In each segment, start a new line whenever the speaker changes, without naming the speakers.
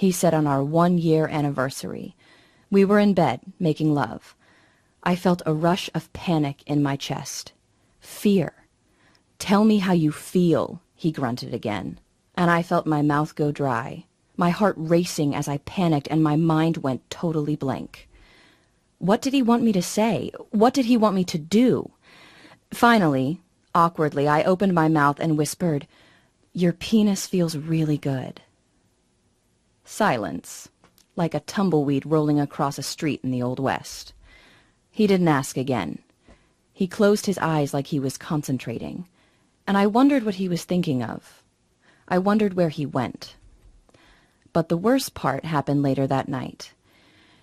he said on our 1-year anniversary. We were in bed, making love. I felt a rush of panic in my chest. Fear. "Tell me how you feel," he grunted again. And I felt my mouth go dry, my heart racing as I panicked, and my mind went totally blank. What did he want me to say? What did he want me to do? Finally, awkwardly, I opened my mouth and whispered, "Your penis feels really good." Silence, like a tumbleweed rolling across a street in the Old West. He didn't ask again. He closed his eyes like he was concentrating, and I wondered what he was thinking of. I wondered where he went. But the worst part happened later that night.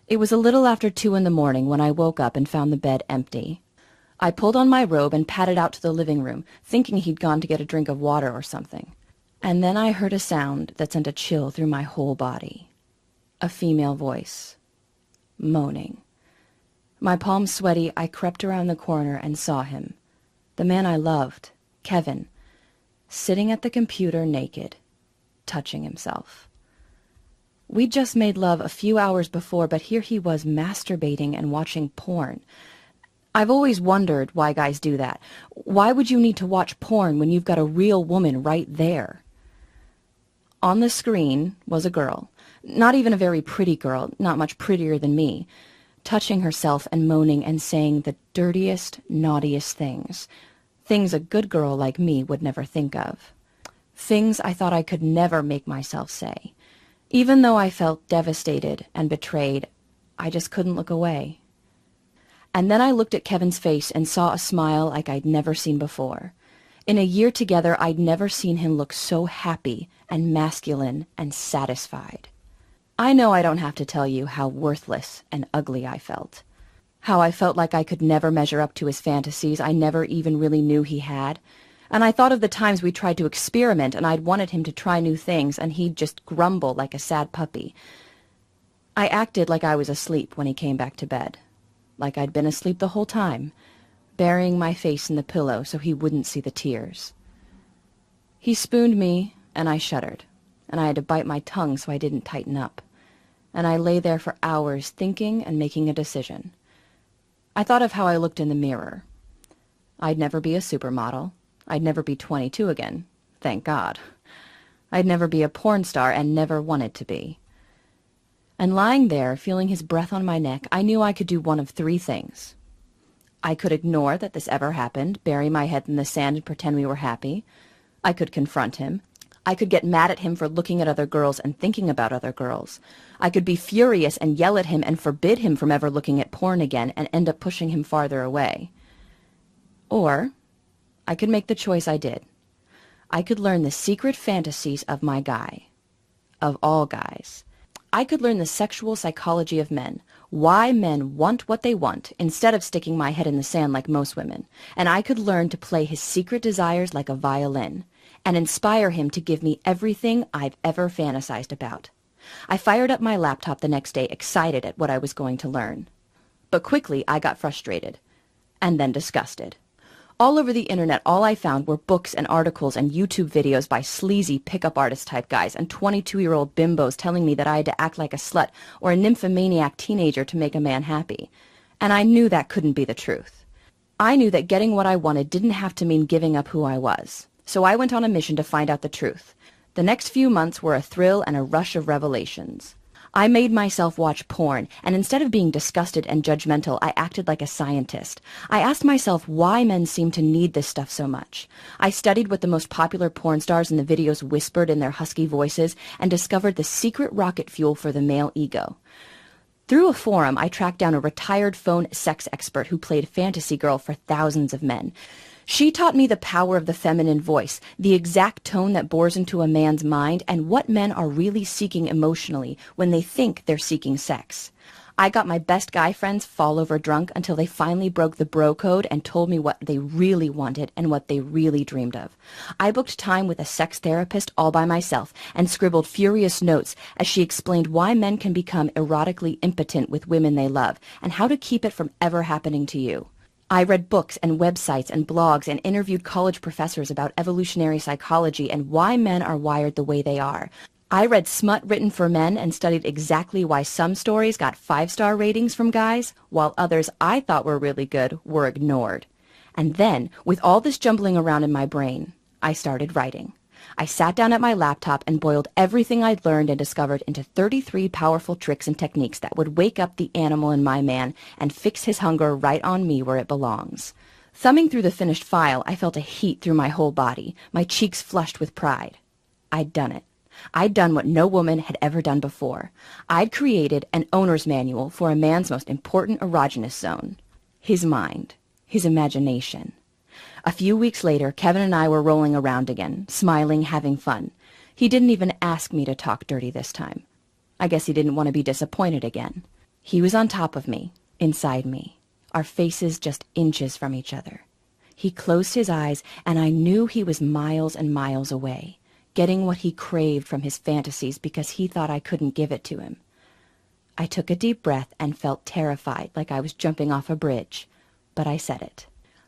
It was a little after 2 in the morning when I woke up and found the bed empty. I pulled on my robe and padded out to the living room, thinking he'd gone to get a drink of water or something. And then I heard a sound that sent a chill through my whole body. A female voice. Moaning. My palms sweaty, I crept around the corner and saw him. The man I loved, Kevin, sitting at the computer naked, touching himself. We'd just made love a few hours before, but here he was masturbating and watching porn. I've always wondered why guys do that. Why would you need to watch porn when you've got a real woman right there? On the screen was a girl, not even a very pretty girl, not much prettier than me, touching herself and moaning and saying the dirtiest, naughtiest things. Things a good girl like me would never think of. Things I thought I could never make myself say. Even though I felt devastated and betrayed, I just couldn't look away. And then I looked at Kevin's face and saw a smile like I'd never seen before. In a year together, I'd never seen him look so happy and masculine and satisfied. I know I don't have to tell you how worthless and ugly I felt. How I felt like I could never measure up to his fantasies I never even really knew he had. And I thought of the times we tried to experiment and I'd wanted him to try new things and he'd just grumble like a sad puppy. I acted like I was asleep when he came back to bed. Like I'd been asleep the whole time, burying my face in the pillow so he wouldn't see the tears. He spooned me and I shuddered, and I had to bite my tongue so I didn't tighten up. And I lay there for hours thinking and making a decision. I thought of how I looked in the mirror. I'd never be a supermodel. I'd never be 22 again, thank God. I'd never be a porn star and never wanted to be. And lying there, feeling his breath on my neck, I knew I could do one of 3 things. I could ignore that this ever happened, bury my head in the sand and pretend we were happy. I could confront him. I could get mad at him for looking at other girls and thinking about other girls. I could be furious and yell at him and forbid him from ever looking at porn again and end up pushing him farther away. Or I could make the choice I did. I could learn the secret fantasies of my guy. Of all guys. I could learn the sexual psychology of men. Why men want what they want instead of sticking my head in the sand like most women. And I could learn to play his secret desires like a violin. And inspire him to give me everything I've ever fantasized about. I fired up my laptop the next day, excited at what I was going to learn. But quickly I got frustrated, and then disgusted. All over the internet, all I found were books and articles and YouTube videos by sleazy pickup artist type guys and 22-year-old bimbos telling me that I had to act like a slut or a nymphomaniac teenager to make a man happy. And I knew that couldn't be the truth. I knew that getting what I wanted didn't have to mean giving up who I was. So I went on a mission to find out the truth. The next few months were a thrill and a rush of revelations. I made myself watch porn, and instead of being disgusted and judgmental, I acted like a scientist. I asked myself why men seem to need this stuff so much. I studied what the most popular porn stars in the videos whispered in their husky voices and discovered the secret rocket fuel for the male ego. Through a forum, I tracked down a retired phone sex expert who played fantasy girl for thousands of men. She taught me the power of the feminine voice, the exact tone that bores into a man's mind, and what men are really seeking emotionally when they think they're seeking sex. I got my best guy friends fall over drunk until they finally broke the bro code and told me what they really wanted and what they really dreamed of. I booked time with a sex therapist all by myself and scribbled furious notes as she explained why men can become erotically impotent with women they love and how to keep it from ever happening to you. I read books and websites and blogs and interviewed college professors about evolutionary psychology and why men are wired the way they are. I read smut written for men and studied exactly why some stories got 5-star ratings from guys, while others I thought were really good were ignored. And then, with all this jumbling around in my brain, I started writing. I sat down at my laptop and boiled everything I'd learned and discovered into 33 powerful tricks and techniques that would wake up the animal in my man and fix his hunger right on me where it belongs. Thumbing through the finished file, I felt a heat through my whole body, my cheeks flushed with pride. I'd done it. I'd done what no woman had ever done before. I'd created an owner's manual for a man's most important erogenous zone. His mind. His imagination. A few weeks later, Kevin and I were rolling around again, smiling, having fun. He didn't even ask me to talk dirty this time. I guess he didn't want to be disappointed again. He was on top of me, inside me, our faces just inches from each other. He closed his eyes, and I knew he was miles and miles away, getting what he craved from his fantasies because he thought I couldn't give it to him. I took a deep breath and felt terrified, like I was jumping off a bridge. But I said it.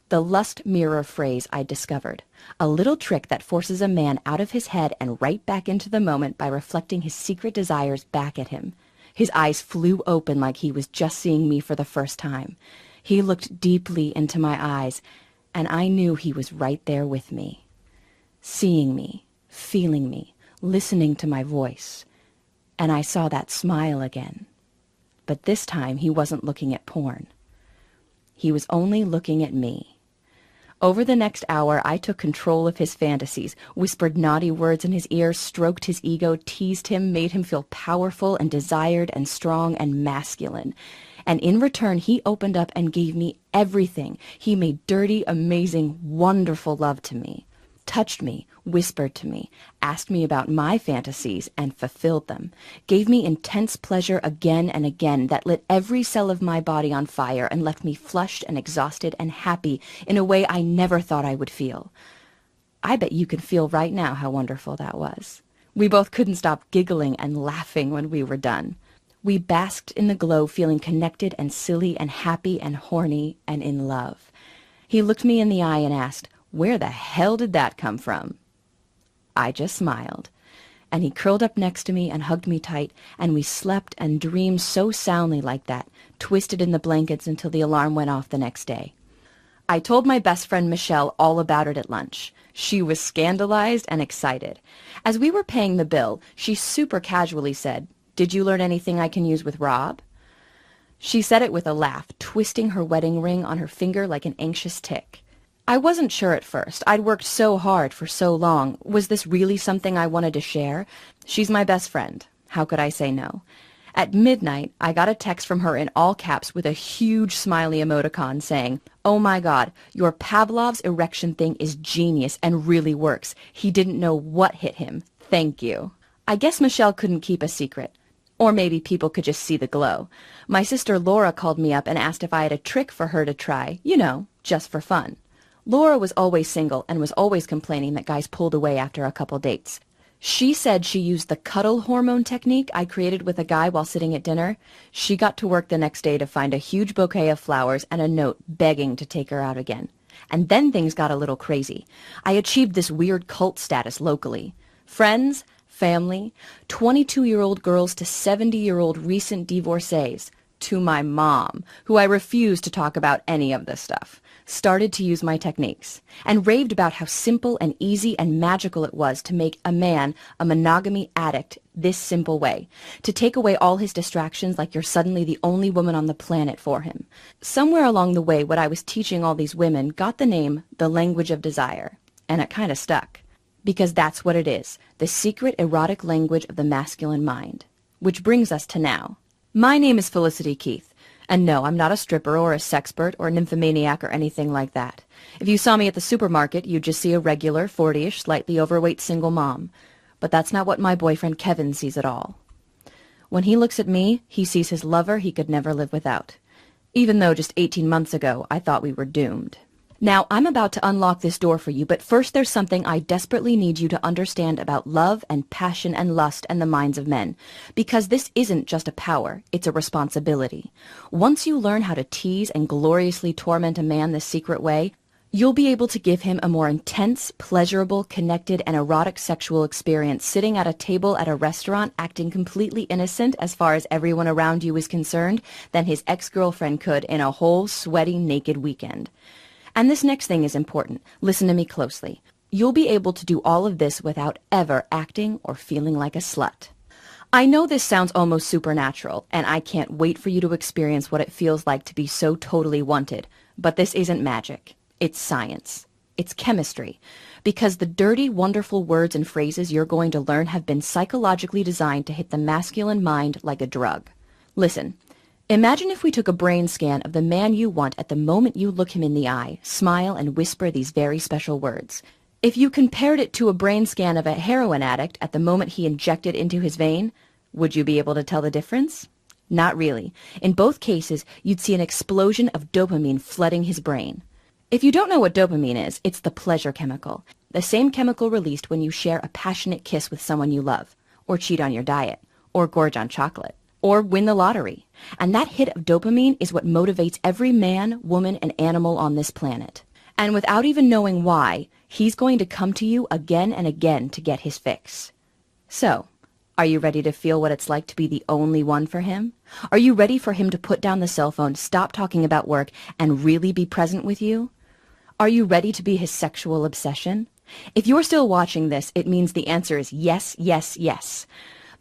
The lust mirror phrase I discovered, a little trick that forces a man out of his head and right back into the moment by reflecting his secret desires back at him. His eyes flew open like he was just seeing me for the first time. He looked deeply into my eyes, and I knew he was right there with me, seeing me, feeling me, listening to my voice. And I saw that smile again. But this time he wasn't looking at porn. He was only looking at me. Over the next hour, I took control of his fantasies, whispered naughty words in his ear, stroked his ego, teased him, made him feel powerful and desired and strong and masculine. And in return, he opened up and gave me everything. He made dirty, amazing, wonderful love to me, touched me, whispered to me, asked me about my fantasies and fulfilled them, gave me intense pleasure again and again that lit every cell of my body on fire and left me flushed and exhausted and happy in a way I never thought I would feel. I bet you can feel right now how wonderful that was. We both couldn't stop giggling and laughing when we were done. We basked in the glow, feeling connected and silly and happy and horny and in love. He looked me in the eye and asked, "Where the hell did that come from?" I just smiled, and he curled up next to me and hugged me tight, and we slept and dreamed so soundly like that, twisted in the blankets until the alarm went off the next day. I told my best friend Michelle all about it at lunch. She was scandalized and excited. As we were paying the bill, she super casually said, "Did you learn anything I can use with Rob?" She said it with a laugh, twisting her wedding ring on her finger like an anxious tick. I wasn't sure at first. I'd worked so hard for so long. Was this really something I wanted to share? She's my best friend. How could I say no? At midnight, I got a text from her in all caps with a huge smiley emoticon saying, "Oh my God, your Pavlov's erection thing is genius and really works. He didn't know what hit him. Thank you." I guess Michelle couldn't keep a secret. Or maybe people could just see the glow. My sister Laura called me up and asked if I had a trick for her to try, just for fun. Laura was always single and was always complaining that guys pulled away after a couple dates. She said she used the cuddle hormone technique I created with a guy while sitting at dinner. She got to work the next day to find a huge bouquet of flowers and a note begging to take her out again. And then things got a little crazy. I achieved this weird cult status locally. Friends, family, 22-year-old girls to 70-year-old recent divorcees, to my mom, who I refused to talk about any of this stuff, started to use my techniques, and raved about how simple and easy and magical it was to make a man a monogamy addict this simple way, to take away all his distractions like you're suddenly the only woman on the planet for him. Somewhere along the way, what I was teaching all these women got the name The Language of Desire, and it kind of stuck. Because that's what it is, the secret erotic language of the masculine mind. Which brings us to now. My name is Felicity Keith, and no, I'm not a stripper or a sexpert or a nymphomaniac or anything like that. If you saw me at the supermarket, you'd just see a regular, 40-ish, slightly overweight single mom. But that's not what my boyfriend Kevin sees at all. When he looks at me, he sees his lover he could never live without. Even though just 18 months ago, I thought we were doomed. Now, I'm about to unlock this door for you, but first there's something I desperately need you to understand about love and passion and lust and the minds of men. Because this isn't just a power, it's a responsibility. Once you learn how to tease and gloriously torment a man this secret way, You'll be able to give him a more intense, pleasurable, connected, and erotic sexual experience sitting at a table at a restaurant acting completely innocent as far as everyone around you is concerned than his ex-girlfriend could in a whole sweaty, naked weekend. And this next thing is important. Listen to me closely. You'll be able to do all of this without ever acting or feeling like a slut. I know this sounds almost supernatural, and I can't wait for you to experience what it feels like to be so totally wanted, but this isn't magic. It's science. It's chemistry. Because the dirty, wonderful words and phrases you're going to learn have been psychologically designed to hit the masculine mind like a drug. Listen, imagine if we took a brain scan of the man you want at the moment you look him in the eye, smile, and whisper these very special words. If you compared it to a brain scan of a heroin addict at the moment he injected into his vein, would you be able to tell the difference? Not really. In both cases, you'd see an explosion of dopamine flooding his brain. If you don't know what dopamine is, it's the pleasure chemical, the same chemical released when you share a passionate kiss with someone you love, or cheat on your diet, or gorge on chocolate, or win the lottery. And that hit of dopamine is what motivates every man, woman, and animal on this planet. And without even knowing why, he's going to come to you again and again to get his fix. So, are you ready to feel what it's like to be the only one for him? Are you ready for him to put down the cell phone, stop talking about work, and really be present with you? Are you ready to be his sexual obsession? If you're still watching this, it means the answer is yes, yes, yes.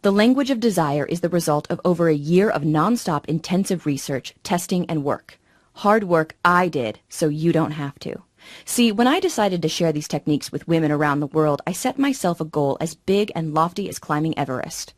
The language of desire is the result of over a year of nonstop intensive research, testing, and work. Hard work I did, so you don't have to. See, when I decided to share these techniques with women around the world, I set myself a goal as big and lofty as climbing Everest.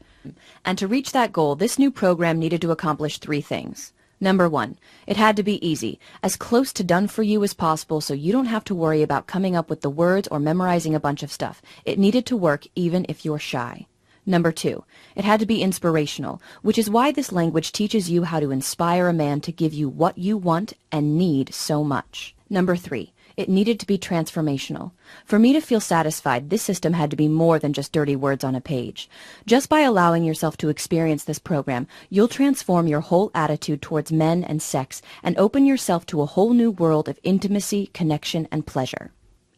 And to reach that goal, this new program needed to accomplish 3 things. Number 1, it had to be easy, as close to done for you as possible so you don't have to worry about coming up with the words or memorizing a bunch of stuff. It needed to work even if you're shy. Number 2, it had to be inspirational, which is why this language teaches you how to inspire a man to give you what you want and need so much. Number 3, it needed to be transformational. For me to feel satisfied, this system had to be more than just dirty words on a page. Just by allowing yourself to experience this program, you'll transform your whole attitude towards men and sex and open yourself to a whole new world of intimacy, connection, and pleasure.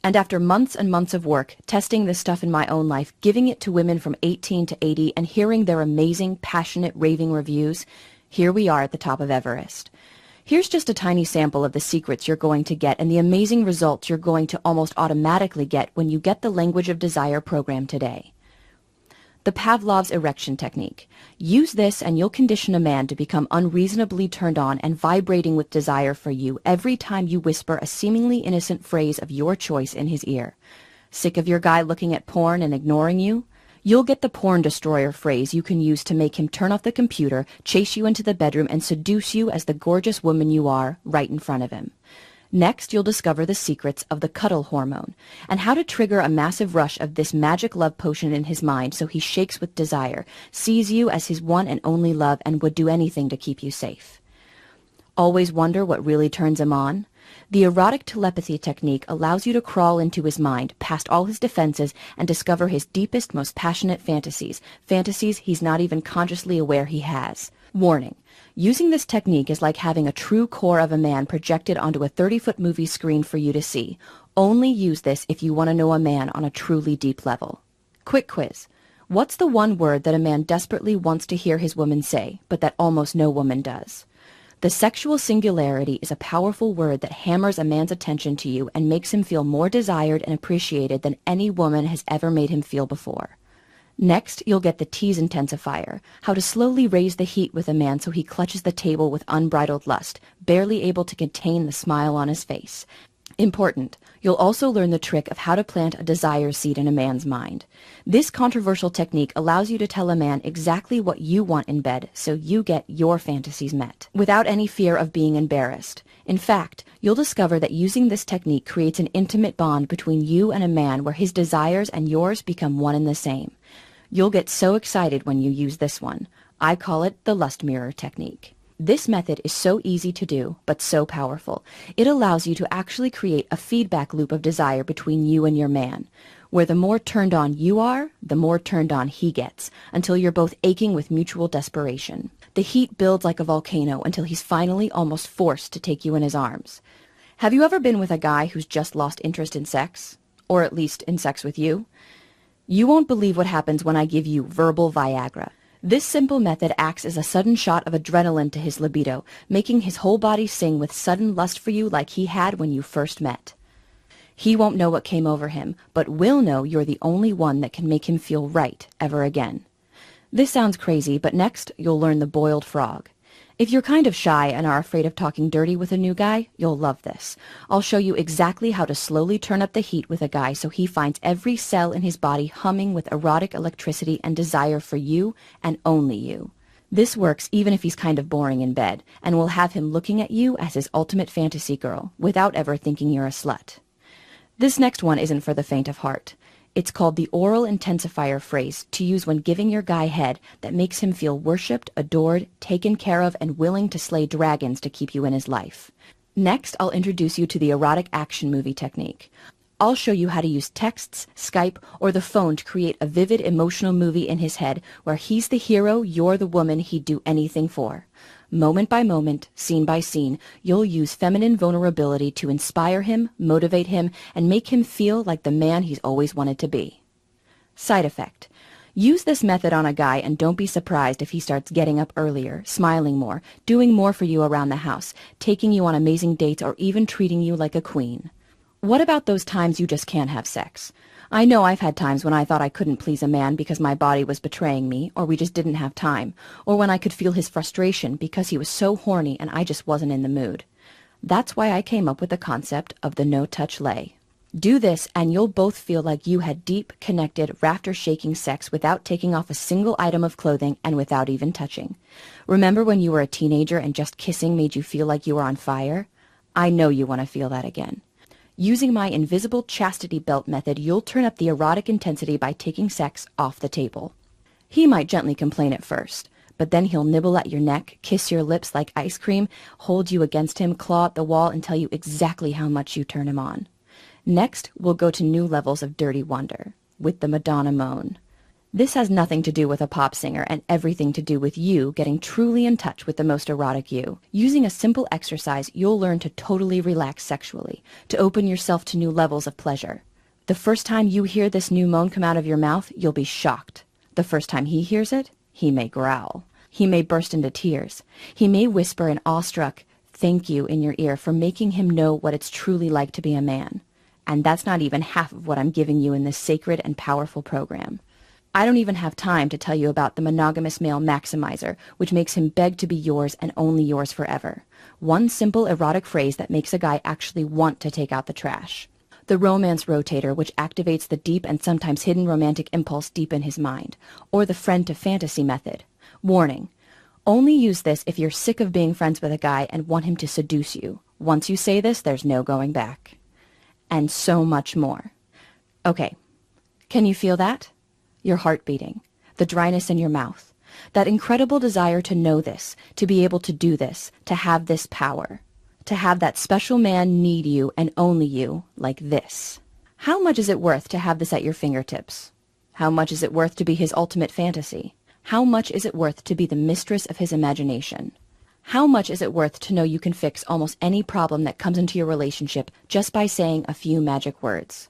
And after months and months of work, testing this stuff in my own life, giving it to women from 18 to 80, and hearing their amazing, passionate, raving reviews, here we are at the top of Everest. Here's just a tiny sample of the secrets you're going to get and the amazing results you're going to almost automatically get when you get the Language of Desire program today. The Pavlov's erection technique. Use this and you'll condition a man to become unreasonably turned on and vibrating with desire for you every time you whisper a seemingly innocent phrase of your choice in his ear. Sick of your guy looking at porn and ignoring you? You'll get the porn destroyer phrase you can use to make him turn off the computer, chase you into the bedroom, and seduce you as the gorgeous woman you are right in front of him. Next, you'll discover the secrets of the cuddle hormone and how to trigger a massive rush of this magic love potion in his mind so he shakes with desire, sees you as his one and only love, and would do anything to keep you safe. Always wonder what really turns him on? The erotic telepathy technique allows you to crawl into his mind, past all his defenses, and discover his deepest, most passionate fantasies he's not even consciously aware he has. Warning. Using this technique is like having a true core of a man projected onto a 30-foot movie screen for you to see. Only use this if you want to know a man on a truly deep level. Quick quiz. What's the one word that a man desperately wants to hear his woman say, but that almost no woman does? The sexual singularity is a powerful word that hammers a man's attention to you and makes him feel more desired and appreciated than any woman has ever made him feel before. Next, you'll get the tease intensifier, how to slowly raise the heat with a man so he clutches the table with unbridled lust, barely able to contain the smile on his face. Important, you'll also learn the trick of how to plant a desire seed in a man's mind. This controversial technique allows you to tell a man exactly what you want in bed so you get your fantasies met, without any fear of being embarrassed. In fact, you'll discover that using this technique creates an intimate bond between you and a man where his desires and yours become one and the same. You'll get so excited when you use this one. I call it the lust mirror technique. This method is so easy to do, but so powerful. It allows you to actually create a feedback loop of desire between you and your man, where the more turned on you are, the more turned on he gets, until you're both aching with mutual desperation. The heat builds like a volcano until he's finally almost forced to take you in his arms. Have you ever been with a guy who's just lost interest in sex? Or at least in sex with you? You won't believe what happens when I give you verbal Viagra. This simple method acts as a sudden shot of adrenaline to his libido, making his whole body sing with sudden lust for you like he had when you first met. He won't know what came over him, but will know you're the only one that can make him feel right ever again. This sounds crazy, but next you'll learn the boiled frog. If you're kind of shy and are afraid of talking dirty with a new guy, you'll love this. I'll show you exactly how to slowly turn up the heat with a guy so he finds every cell in his body humming with erotic electricity and desire for you and only you. This works even if he's kind of boring in bed, and will have him looking at you as his ultimate fantasy girl, without ever thinking you're a slut. This next one isn't for the faint of heart. It's called the oral intensifier phrase to use when giving your guy head that makes him feel worshipped, adored, taken care of, and willing to slay dragons to keep you in his life. Next, I'll introduce you to the erotic action movie technique. I'll show you how to use texts, Skype, or the phone to create a vivid emotional movie in his head where he's the hero, you're the woman he'd do anything for. Moment by moment, scene by scene, you'll use feminine vulnerability to inspire him, motivate him, and make him feel like the man he's always wanted to be. Side effect. Use this method on a guy and don't be surprised if he starts getting up earlier, smiling more, doing more for you around the house, taking you on amazing dates, or even treating you like a queen. What about those times you just can't have sex? I know I've had times when I thought I couldn't please a man because my body was betraying me, or we just didn't have time, or when I could feel his frustration because he was so horny and I just wasn't in the mood. That's why I came up with the concept of the no-touch lay. Do this and you'll both feel like you had deep, connected, rafter-shaking sex without taking off a single item of clothing and without even touching. Remember when you were a teenager and just kissing made you feel like you were on fire? I know you want to feel that again. Using my invisible chastity belt method, you'll turn up the erotic intensity by taking sex off the table. He might gently complain at first, but then he'll nibble at your neck, kiss your lips like ice cream, hold you against him, claw at the wall, and tell you exactly how much you turn him on. Next, we'll go to new levels of dirty wonder, with the Madonna moan. This has nothing to do with a pop singer and everything to do with you getting truly in touch with the most erotic you. Using a simple exercise, you'll learn to totally relax sexually, to open yourself to new levels of pleasure. The first time you hear this new moan come out of your mouth, you'll be shocked. The first time he hears it, he may growl. He may burst into tears. He may whisper an awestruck thank you in your ear for making him know what it's truly like to be a man. And that's not even half of what I'm giving you in this sacred and powerful program. I don't even have time to tell you about the monogamous male maximizer, which makes him beg to be yours and only yours forever. One simple erotic phrase that makes a guy actually want to take out the trash. The romance rotator, which activates the deep and sometimes hidden romantic impulse deep in his mind. Or the friend to fantasy method. Warning. Only use this if you're sick of being friends with a guy and want him to seduce you. Once you say this, there's no going back. And so much more. Okay. Can you feel that? Your heart beating, the dryness in your mouth, that incredible desire to know this, to be able to do this, to have this power, to have that special man need you and only you like this. How much is it worth to have this at your fingertips? How much is it worth to be his ultimate fantasy? How much is it worth to be the mistress of his imagination? How much is it worth to know you can fix almost any problem that comes into your relationship just by saying a few magic words?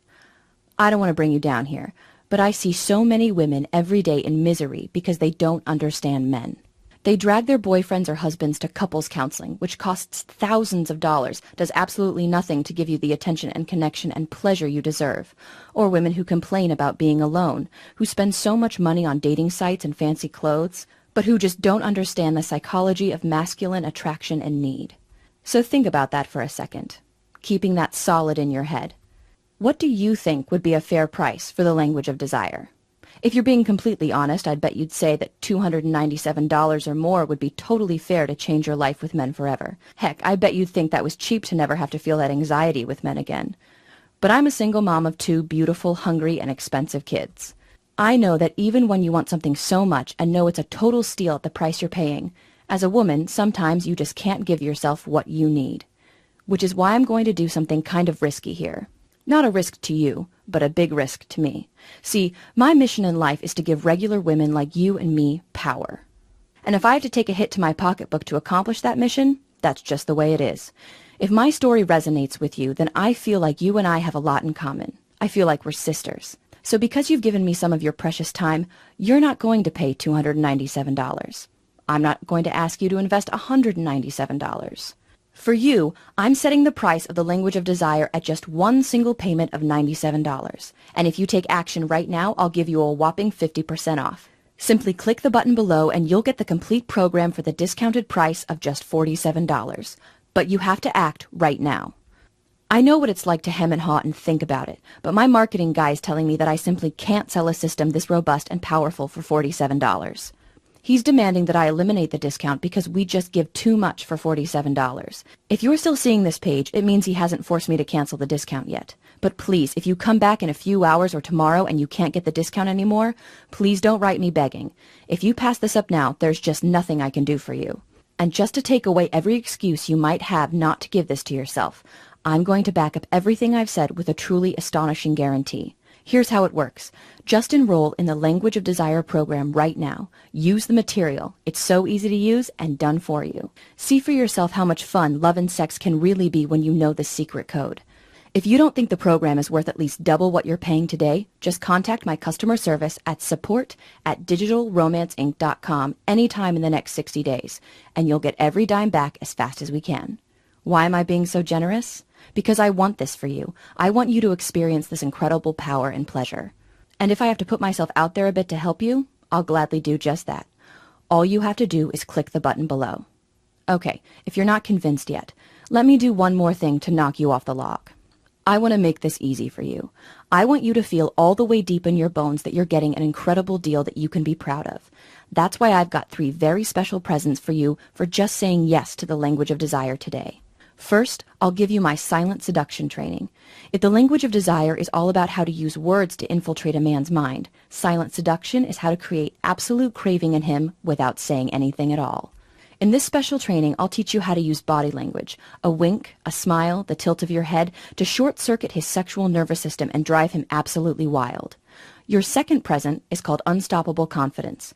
I don't want to bring you down here, but I see so many women every day in misery because they don't understand men. They drag their boyfriends or husbands to couples counseling, which costs thousands of dollars, does absolutely nothing to give you the attention and connection and pleasure you deserve. Or women who complain about being alone, who spend so much money on dating sites and fancy clothes, but who just don't understand the psychology of masculine attraction and need. So think about that for a second, keeping that solid in your head. What do you think would be a fair price for the language of desire? If you're being completely honest, I'd bet you'd say that $297 or more would be totally fair to change your life with men forever. Heck, I bet you'd think that was cheap to never have to feel that anxiety with men again. But I'm a single mom of 2 beautiful, hungry, and expensive kids. I know that even when you want something so much and know it's a total steal at the price you're paying, as a woman, sometimes you just can't give yourself what you need. Which is why I'm going to do something kind of risky here. Not a risk to you, but a big risk to me. See, my mission in life is to give regular women like you and me power. And if I have to take a hit to my pocketbook to accomplish that mission, that's just the way it is. If my story resonates with you, then I feel like you and I have a lot in common. I feel like we're sisters. So because you've given me some of your precious time, you're not going to pay $297. I'm not going to ask you to invest $197. For you, I'm setting the price of the language of desire at just one single payment of $97. And if you take action right now, I'll give you a whopping 50% off. Simply click the button below and you'll get the complete program for the discounted price of just $47. But you have to act right now. I know what it's like to hem and haw and think about it, but my marketing guy is telling me that I simply can't sell a system this robust and powerful for $47. He's demanding that I eliminate the discount because we just give too much for $47. If you're still seeing this page, it means he hasn't forced me to cancel the discount yet. But please, if you come back in a few hours or tomorrow and you can't get the discount anymore, please don't write me begging. If you pass this up now, there's just nothing I can do for you. And just to take away every excuse you might have not to give this to yourself, I'm going to back up everything I've said with a truly astonishing guarantee. Here's how it works. Just enroll in the Language of Desire program right now. Use the material. It's so easy to use and done for you. See for yourself how much fun love and sex can really be when you know the secret code. If you don't think the program is worth at least double what you're paying today, just contact my customer service at support@digitalromanceinc.com anytime in the next 60 days, and you'll get every dime back as fast as we can. Why am I being so generous? Because I want this for you. I want you to experience this incredible power and pleasure. And if I have to put myself out there a bit to help you, I'll gladly do just that. All you have to do is click the button below. Okay, if you're not convinced yet, let me do one more thing to knock you off the log. I want to make this easy for you. I want you to feel all the way deep in your bones that you're getting an incredible deal that you can be proud of. That's why I've got 3 very special presents for you for just saying yes to the Language of Desire today. First, I'll give you my silent seduction training. If the Language of Desire is all about how to use words to infiltrate a man's mind, silent seduction is how to create absolute craving in him without saying anything at all. In this special training, I'll teach you how to use body language, a wink, a smile, the tilt of your head, to short-circuit his sexual nervous system and drive him absolutely wild. Your second present is called Unstoppable Confidence.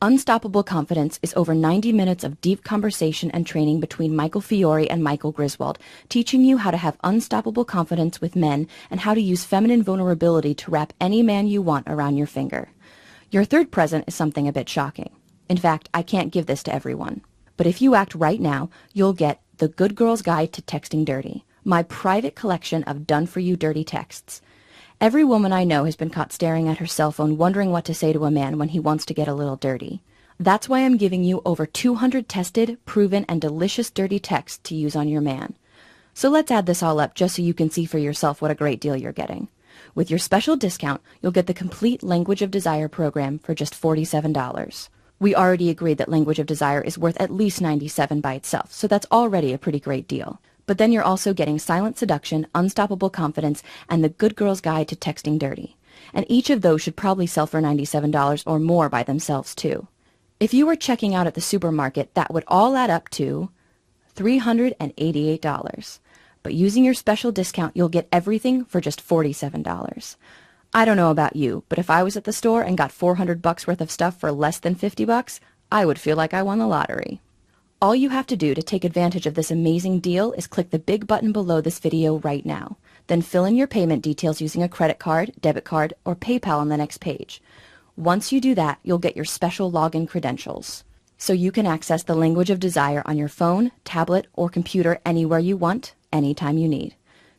Unstoppable Confidence is over 90 minutes of deep conversation and training between Michael Fiore and Michael Griswold, teaching you how to have unstoppable confidence with men and how to use feminine vulnerability to wrap any man you want around your finger. Your third present is something a bit shocking. In fact, I can't give this to everyone. But if you act right now, you'll get The Good Girl's Guide to Texting Dirty, my private collection of done-for-you dirty texts. Every woman I know has been caught staring at her cell phone wondering what to say to a man when he wants to get a little dirty. That's why I'm giving you over 200 tested, proven, and delicious dirty texts to use on your man. So let's add this all up just so you can see for yourself what a great deal you're getting. With your special discount, you'll get the complete Language of Desire program for just $47. We already agreed that Language of Desire is worth at least $97 by itself, so that's already a pretty great deal. But then you're also getting Silent Seduction, Unstoppable Confidence, and The Good Girl's Guide to Texting Dirty. And each of those should probably sell for $97 or more by themselves, too. If you were checking out at the supermarket, that would all add up to $388. But using your special discount, you'll get everything for just $47. I don't know about you, but if I was at the store and got $400 worth of stuff for less than $50, I would feel like I won the lottery. All you have to do to take advantage of this amazing deal is click the big button below this video right now. Then fill in your payment details using a credit card, debit card, or PayPal on the next page. Once you do that, you'll get your special login credentials. So you can access the Language of Desire on your phone, tablet, or computer anywhere you want, anytime you need.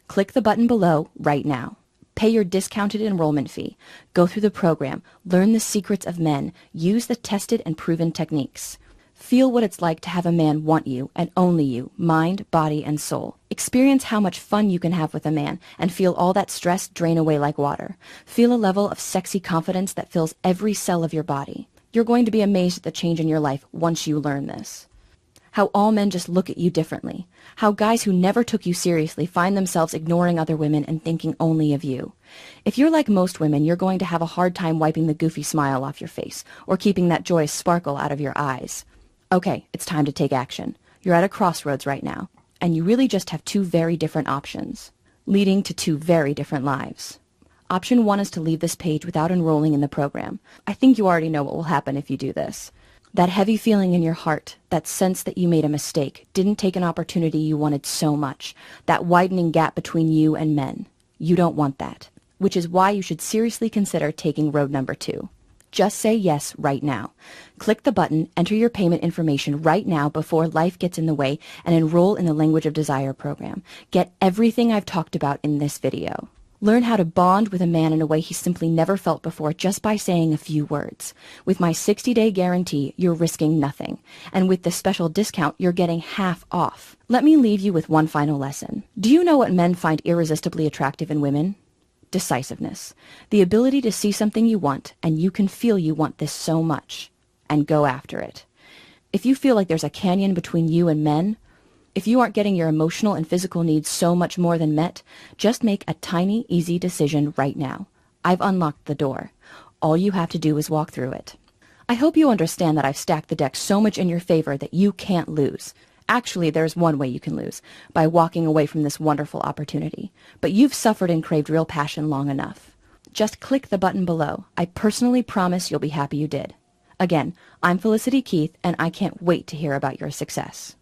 Click the button below right now. Pay your discounted enrollment fee. Go through the program. Learn the secrets of men. Use the tested and proven techniques. Feel what it's like to have a man want you and only you, mind, body, and soul. Experience how much fun you can have with a man and feel all that stress drain away like water. Feel a level of sexy confidence that fills every cell of your body. You're going to be amazed at the change in your life once you learn this. How all men just look at you differently. How guys who never took you seriously find themselves ignoring other women and thinking only of you. If you're like most women, you're going to have a hard time wiping the goofy smile off your face or keeping that joyous sparkle out of your eyes. Okay, it's time to take action. You're at a crossroads right now, and you really just have 2 very different options, leading to 2 very different lives. Option 1 is to leave this page without enrolling in the program. I think you already know what will happen if you do this. That heavy feeling in your heart, that sense that you made a mistake, didn't take an opportunity you wanted so much, that widening gap between you and men. You don't want that, which is why you should seriously consider taking road number 2. Just say yes right now. Click the button, enter your payment information right now before life gets in the way, and enroll in the Language of Desire program. Get everything I've talked about in this video. Learn how to bond with a man in a way he simply never felt before just by saying a few words. With my 60-day guarantee, you're risking nothing. And with this special discount, you're getting half off. Let me leave you with one final lesson. Do you know what men find irresistibly attractive in women? Decisiveness. The ability to see something you want, and you can feel you want this so much, and go after it. If you feel like there's a canyon between you and men, if you aren't getting your emotional and physical needs so much more than met, just make a tiny, easy decision right now. I've unlocked the door. All you have to do is walk through it. I hope you understand that I've stacked the deck so much in your favor that you can't lose. Actually, there's one way you can lose, by walking away from this wonderful opportunity. But you've suffered and craved real passion long enough. Just click the button below. I personally promise you'll be happy you did. Again, I'm Felicity Keith, and I can't wait to hear about your success.